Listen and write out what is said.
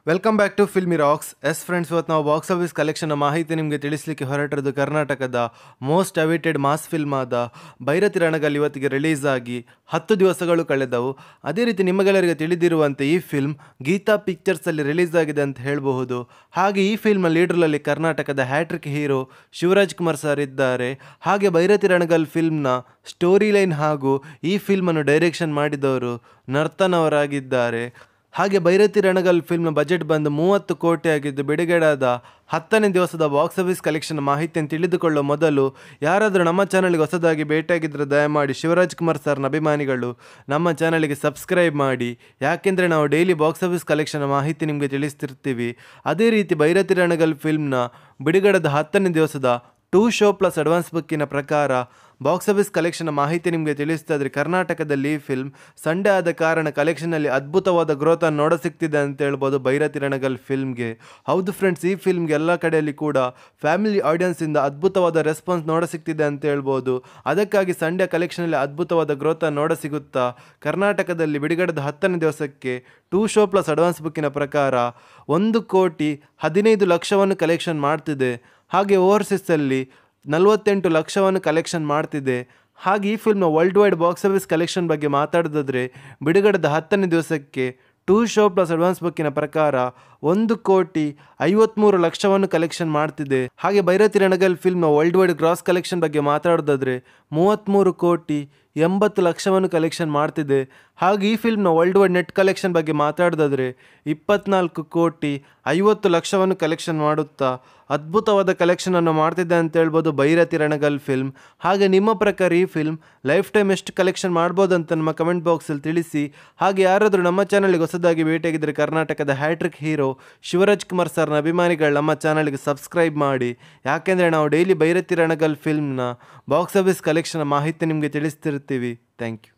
Welcome back to Filmy Rocks. Friends, ಇವತ್ತು ನಾವು box office collection ಮಾಹಿತಿ ನಿಮಗೆ ತಿಳಿಸಲಿಕ್ಕೆ ಹೊರಟಿರೋದು ಕರ್ನಾಟಕದ ಮೋಸ್ಟ್ ಅವೇಟೆಡ್ ಮಾಸ್ ಫಿಲ್ಮ್ ಆದ ಭೈರತಿ ರಣಗಲ್ ಇವತ್ತಿಗೆ ರಿಲೀಸ್ ಆಗಿ 10 ದಿವಸಗಳು ಕಳೆದವು. ಅದೇ ರೀತಿ ನಿಮಗೆಲ್ಲರಿಗೆ ತಿಳಿದಿರುವಂತೆ ಈ ಫಿಲ್ಮ್ ಗೀತಾ ಪಿಕ್ಚರ್ಸಲ್ಲಿ ರಿಲೀಸ್ ಆಗಿದೆ ಅಂತ ಹೇಳಬಹುದು. ಹಾಗೆ ಈ ಫಿಲ್ಮ್ ಲೀಡ್ರಲ್ಲಿ ಕರ್ನಾಟಕದ hattrick hero Shivaraj Kumar sir ಇದ್ದಾರೆ. ಹಾಗೆ ಭೈರತಿ ರಣಗಲ್ ಫಿಲ್ಮ್ನ ಸ್ಟೋರಿ ಲೈನ್ ಹಾಗೂ ಈ ಫಿಲ್ಮನ್ನು ಡೈರೆಕ್ಷನ್ ಮಾಡಿದವರು ನರ್ತನ್ ಅವರಾಗಿದ್ದಾರೆ. ಹಾಗೆ ಭೈರತಿ ರಣಗಲ್ ಫಿಲ್ಮ್ನ ಬಜೆಟ್ ಬಂದು 30 ಕೋಟಿ ಆಗಿದ್ದು, ಬಿಡುಗಡೆಯಾದ 10ನೇ ದಿವಸದ ಬಾಕ್ಸ್ ಆಫೀಸ್ ಕಲೆಕ್ಷನ್ ಮಾಹಿತಿಯನ್ನು ತಿಳಿದುಕೊಳ್ಳೋ ಮೊದಲು ಯಾರಾದರೂ ನಮ್ಮ ಚಾನಲ್ಗೆ ಹೊಸದಾಗಿ ಭೇಟಿಯಾಗಿದ್ದರೆ ದಯಮಾಡಿ ಶಿವರಾಜ್ ಕುಮಾರ್ ಸರ್ನ ಅಭಿಮಾನಿಗಳು ನಮ್ಮ ಚಾನಲ್ಗೆ ಸಬ್ಸ್ಕ್ರೈಬ್ ಮಾಡಿ. ಯಾಕೆಂದರೆ ನಾವು ಡೈಲಿ ಬಾಕ್ಸ್ ಆಫೀಸ್ ಕಲೆಕ್ಷನ್ ಮಾಹಿತಿ ನಿಮಗೆ ತಿಳಿಸ್ತಿರ್ತೀವಿ. ಅದೇ ರೀತಿ ಭೈರತಿ ರಣಗಲ್ ಫಿಲ್ಮ್ನ ಬಿಡುಗಡೆದ 10ನೇ ದಿವಸದ 2 ಶೋ ಪ್ಲಸ್ ಅಡ್ವಾನ್ಸ್ ಬುಕ್ಕಿನ ಪ್ರಕಾರ ಬಾಕ್ಸ್ ಆಫೀಸ್ ಕಲೆಕ್ಷನ್ ಮಾಹಿತಿ ನಿಮಗೆ ತಿಳಿಸ್ತಾ ಇದ್ರೆ, ಕರ್ನಾಟಕದಲ್ಲಿ ಈ ಫಿಲ್ಮ್ ಸಂಡೇ ಆದ ಕಾರಣ ಕಲೆಕ್ಷನಲ್ಲಿ ಅದ್ಭುತವಾದ ಗ್ರೋತ್ ಅನ್ನು ನೋಡ ಸಿಗ್ತಿದೆ ಅಂತ ಹೇಳ್ಬೋದು ಭೈರತಿ ರಣಗಲ್ ಫಿಲ್ಮ್ಗೆ. ಹೌದು ಫ್ರೆಂಡ್ಸ್, ಈ ಫಿಲ್ಮ್ಗೆ ಎಲ್ಲ ಕಡೆಯಲ್ಲಿ ಕೂಡ ಫ್ಯಾಮಿಲಿ ಆಡಿಯನ್ಸಿಂದ ಅದ್ಭುತವಾದ ರೆಸ್ಪಾನ್ಸ್ ನೋಡ ಸಿಗ್ತಿದೆ ಅಂತ ಹೇಳ್ಬೋದು. ಅದಕ್ಕಾಗಿ ಸಂಡೇ ಕಲೆಕ್ಷನಲ್ಲಿ ಅದ್ಭುತವಾದ ಗ್ರೋತ್ ಅನ್ನು ನೋಡ ಸಿಗುತ್ತಾ ಕರ್ನಾಟಕದಲ್ಲಿ ಬಿಡುಗಡೆದ 10ನೇ ದಿವಸಕ್ಕೆ 2 ಶೋ ಪ್ಲಸ್ ಅಡ್ವಾನ್ಸ್ ಬುಕ್ಕಿನ ಪ್ರಕಾರ 1,15,00,000 ಕಲೆಕ್ಷನ್ ಮಾಡ್ತಿದೆ. ಹಾಗೆ ಓವರ್ಸೀಸಲ್ಲಿ 48 ಲಕ್ಷವನ್ನು ಕಲೆಕ್ಷನ್ ಮಾಡ್ತಿದೆ. ಹಾಗೆ ಈ ಫಿಲ್ಮ್ನ world wide box office collection ಬಗ್ಗೆ ಮಾತಾಡೋದಾದರೆ, ಬಿಡುಗಡೆದ 10ನೇ ದಿವಸಕ್ಕೆ 2 ಶೋ ಪ್ಲಸ್ ಅಡ್ವಾನ್ಸ್ ಬುಕ್ಕಿನ ಪ್ರಕಾರ 1,53,00,000 ಕಲೆಕ್ಷನ್ ಮಾಡ್ತಿದೆ. ಹಾಗೆ ಭೈರತಿ ರಣಗಲ್ ಫಿಲ್ಮ್ನ ವರ್ಲ್ಡ್ ವೈಡ್ ಗ್ರಾಸ್ ಕಲೆಕ್ಷನ್ ಬಗ್ಗೆ ಮಾತಾಡೋದಾದರೆ 33,80,00,000 ಕಲೆಕ್ಷನ್ ಮಾಡ್ತಿದೆ. ಹಾಗೆ ಈ ಫಿಲ್ಮ್ನ ವರ್ಲ್ಡ್ ವೈಡ್ ನೆಟ್ ಕಲೆಕ್ಷನ್ ಬಗ್ಗೆ ಮಾತಾಡೋದಾದರೆ 24,50,00,000 ಕಲೆಕ್ಷನ್ ಮಾಡುತ್ತಾ ಅದ್ಭುತವಾದ ಕಲೆಕ್ಷನನ್ನು ಮಾಡ್ತಿದ್ದೆ ಅಂತ ಹೇಳ್ಬೋದು ಭೈರತಿ ರಣಗಲ್ ಫಿಲ್ಮ್. ಹಾಗೆ ನಿಮ್ಮ ಪ್ರಕಾರ ಈ ಫಿಲ್ಮ್ ಲೈಫ್ ಟೈಮ್ ಎಷ್ಟು ಕಲೆಕ್ಷನ್ ಮಾಡ್ಬೋದು ಅಂತ ನಮ್ಮ ಕಮೆಂಟ್ ಬಾಕ್ಸಲ್ಲಿ ತಿಳಿಸಿ. ಹಾಗೆ ಯಾರಾದರೂ ನಮ್ಮ ಚಾನಲ್ಗೆ ಹೊಸದಾಗಿ ಭೇಟಿಯಾಗಿದ್ದರೆ ಕರ್ನಾಟಕದ ಹ್ಯಾಟ್ರಿಕ್ ಹೀರೋ ಶಿವರಾಜ್ ಕುಮಾರ್ ಸರ್ನ ಅಭಿಮಾನಿಗಳು ನಮ್ಮ ಚಾನಲ್ಗೆ ಸಬ್ಸ್ಕ್ರೈಬ್ ಮಾಡಿ. ಯಾಕೆಂದರೆ ನಾವು ಡೈಲಿ ಭೈರತಿ ರಣಗಲ್ ಫಿಲ್ಮ್ನ ಬಾಕ್ಸ್ ಆಫೀಸ್ ಕಲೆಕ್ಷನ್ ಮಾಹಿತಿ ನಿಮಗೆ ತಿಳಿಸ್ತಿರ್ತೀವಿ. Thank you.